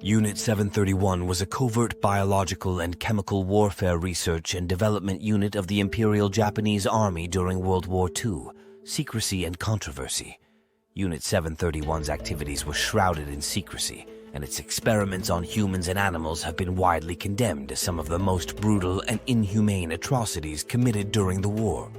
Unit 731 was a covert biological and chemical warfare research and development unit of the Imperial Japanese Army during World War II. Secrecy and controversy. Unit 731's activities were shrouded in secrecy, and its experiments on humans and animals have been widely condemned as some of the most brutal and inhumane atrocities committed during the war.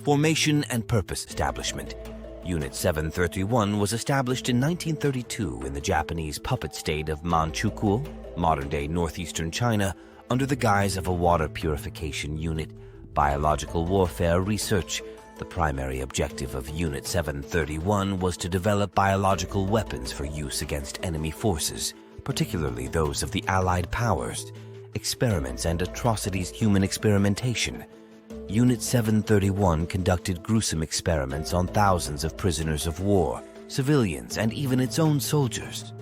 Formation and purpose establishment. Unit 731 was established in 1932 in the Japanese puppet state of Manchukuo, modern-day northeastern China, under the guise of a water purification unit, biological warfare research. The primary objective of Unit 731 was to develop biological weapons for use against enemy forces, particularly those of the Allied powers, experiments and atrocities human experimentation. Unit 731 conducted gruesome experiments on thousands of prisoners of war, civilians, and even its own soldiers.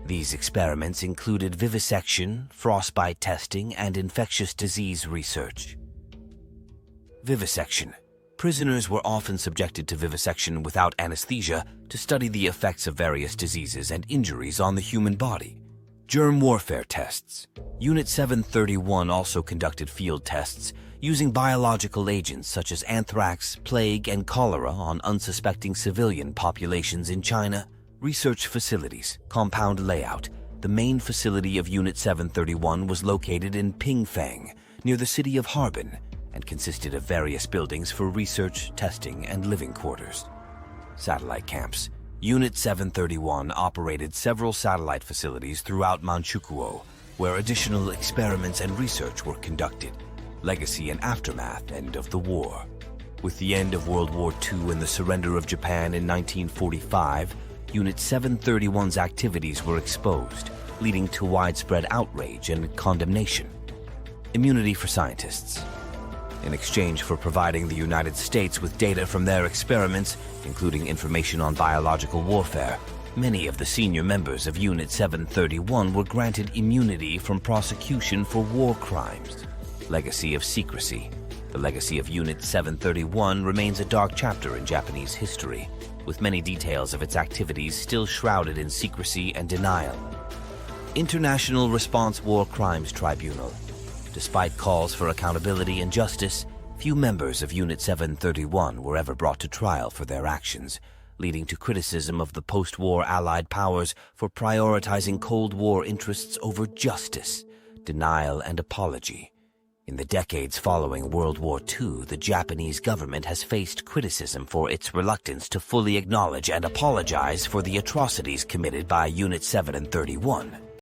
These experiments included vivisection, frostbite testing, and infectious disease research. Vivisection. Prisoners were often subjected to vivisection without anesthesia to study the effects of various diseases and injuries on the human body. Germ warfare tests. Unit 731 also conducted field tests using biological agents such as anthrax, plague, and cholera on unsuspecting civilian populations in China. Research facilities. Compound layout. The main facility of Unit 731 was located in Pingfang, near the city of Harbin, and consisted of various buildings for research, testing, and living quarters. Satellite camps. Unit 731 operated several satellite facilities throughout Manchukuo, where additional experiments and research were conducted. Legacy and aftermath. End of the war. With the end of World War II and the surrender of Japan in 1945, Unit 731's activities were exposed, leading to widespread outrage and condemnation. Immunity for scientists. In exchange for providing the United States with data from their experiments, including information on biological warfare, many of the senior members of Unit 731 were granted immunity from prosecution for war crimes. Legacy of secrecy. The legacy of Unit 731 remains a dark chapter in Japanese history, with many details of its activities still shrouded in secrecy and denial. International Response War Crimes Tribunal. Despite calls for accountability and justice, few members of Unit 731 were ever brought to trial for their actions, leading to criticism of the post-war Allied powers for prioritizing Cold War interests over justice, denial, and apology. In the decades following World War II, the Japanese government has faced criticism for its reluctance to fully acknowledge and apologize for the atrocities committed by Unit 731.